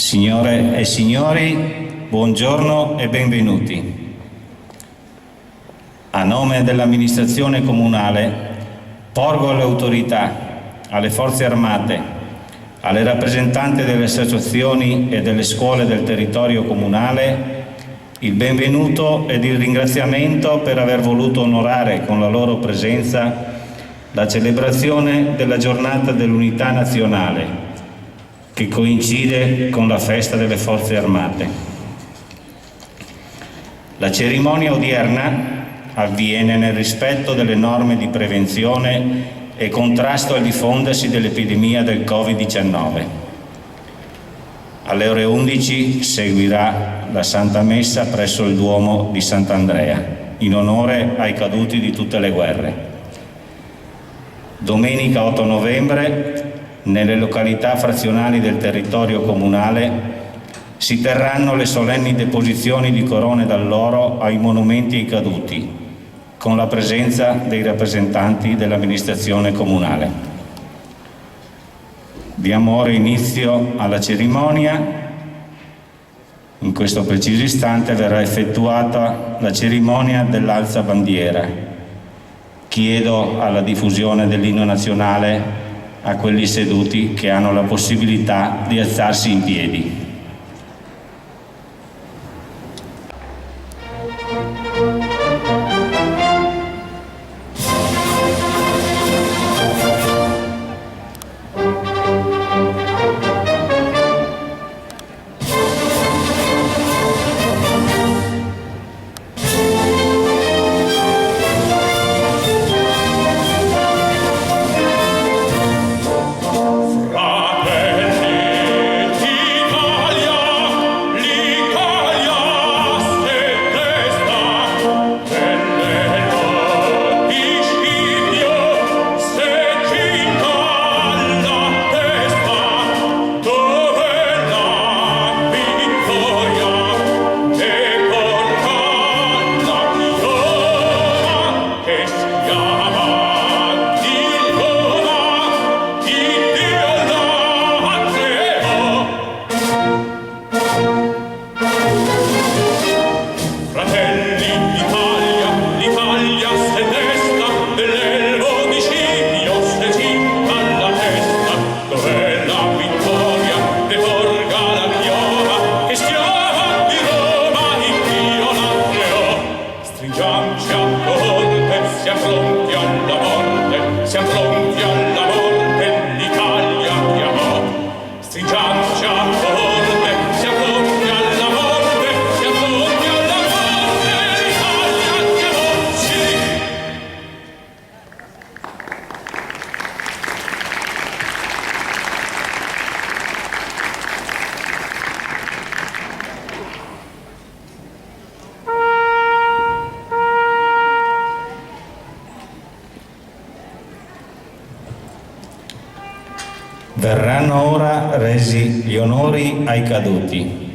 Signore e signori, buongiorno e benvenuti. A nome dell'amministrazione comunale porgo alle autorità, alle forze armate, alle rappresentanti delle associazioni e delle scuole del territorio comunale il benvenuto ed il ringraziamento per aver voluto onorare con la loro presenza la celebrazione della Giornata dell'Unità Nazionale, che coincide con la festa delle Forze Armate. La cerimonia odierna avviene nel rispetto delle norme di prevenzione e contrasto al diffondersi dell'epidemia del Covid-19. Alle ore 11 seguirà la Santa Messa presso il Duomo di Sant'Andrea, in onore ai caduti di tutte le guerre. Domenica 8 novembre, nelle località frazionali del territorio comunale, si terranno le solenni deposizioni di corone d'alloro ai monumenti ai caduti, con la presenza dei rappresentanti dell'amministrazione comunale. Diamo ora inizio alla cerimonia. In questo preciso istante verrà effettuata la cerimonia dell'alzabandiera. Chiedo alla diffusione dell'inno nazionale a quelli seduti che hanno la possibilità di alzarsi in piedi. Verranno ora resi gli onori ai caduti.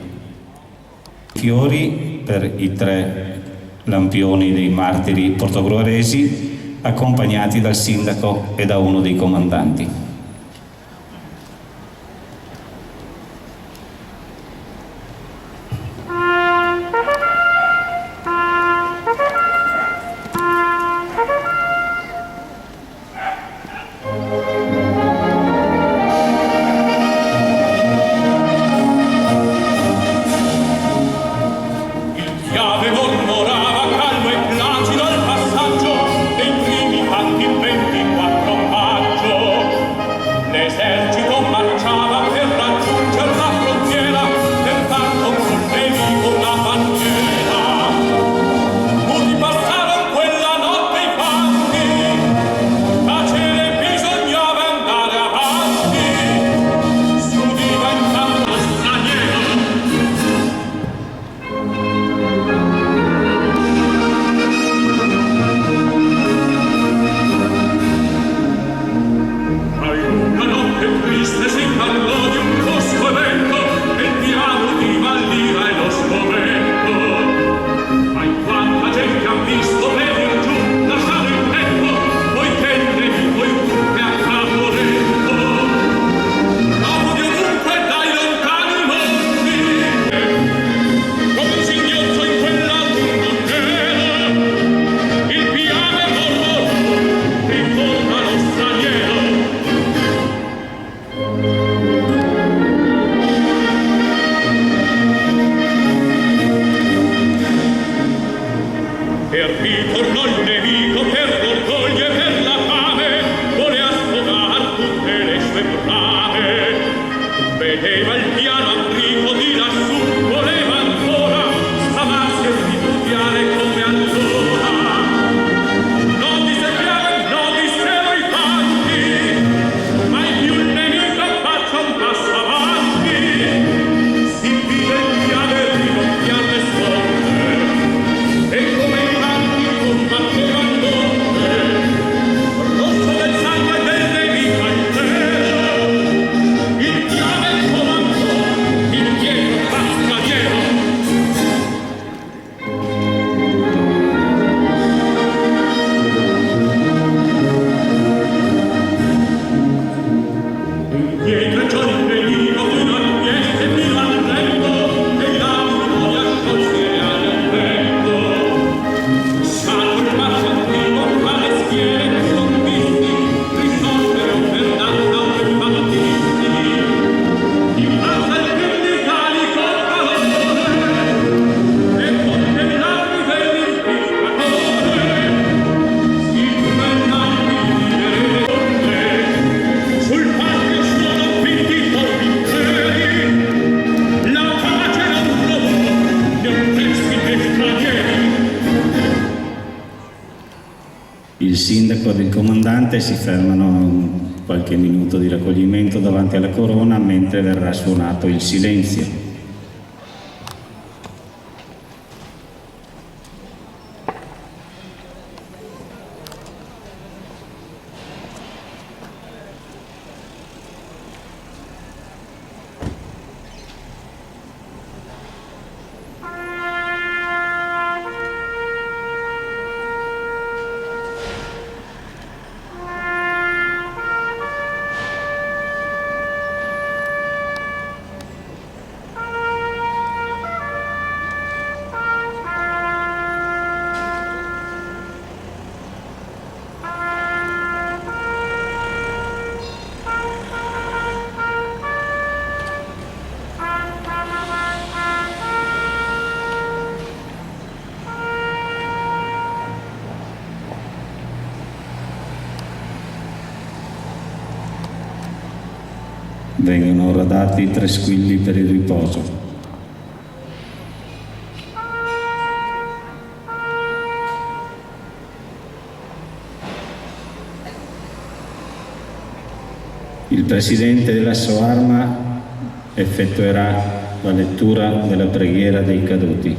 Fiori per i 3 lampioni dei martiri portogruaresi, accompagnati dal sindaco e da uno dei comandanti. sindaco ed il comandante si fermano qualche minuto di raccoglimento davanti alla corona mentre verrà suonato il silenzio. Vengono ora dati 3 squilli per il riposo. Il Presidente della Soarma effettuerà la lettura della preghiera dei caduti.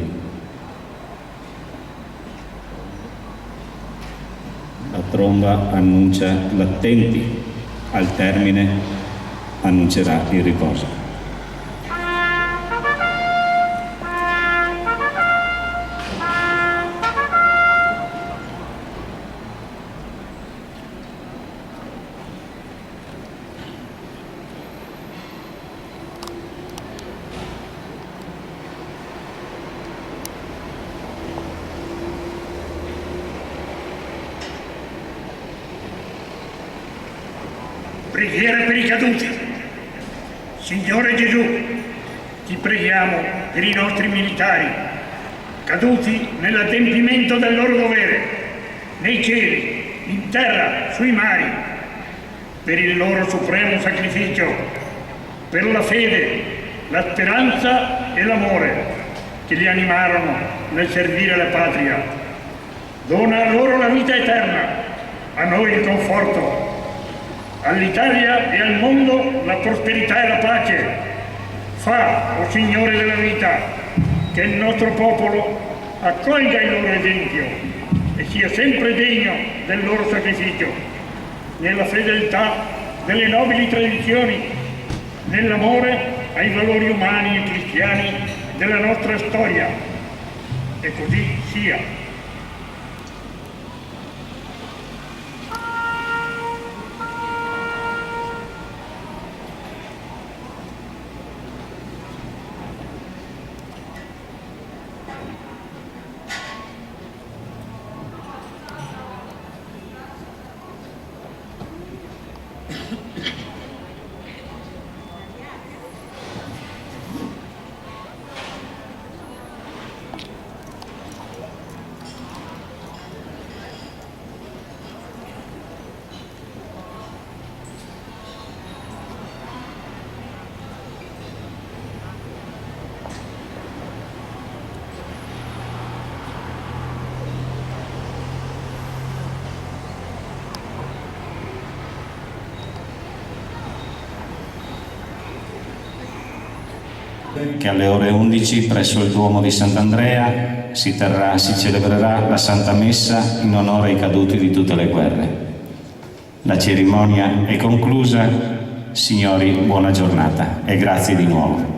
La tromba annuncia l'attenti, al termine annuncerà il riposo. Preghiera per i caduti. Signore Gesù, ti preghiamo per i nostri militari, caduti nell'adempimento del loro dovere, nei cieli, in terra, sui mari, per il loro supremo sacrificio, per la fede, la speranza e l'amore che li animarono nel servire la patria. Dona loro la vita eterna, a noi il conforto, all'Italia e al mondo la prosperità e la pace. Fa, o Signore della vita, che il nostro popolo accolga il loro esempio e sia sempre degno del loro sacrificio, nella fedeltà delle nobili tradizioni, nell'amore ai valori umani e cristiani della nostra storia. E così sia. Che alle ore 11 presso il Duomo di Sant'Andrea si celebrerà la Santa Messa in onore ai caduti di tutte le guerre. La cerimonia è conclusa. Signori, buona giornata e grazie di nuovo.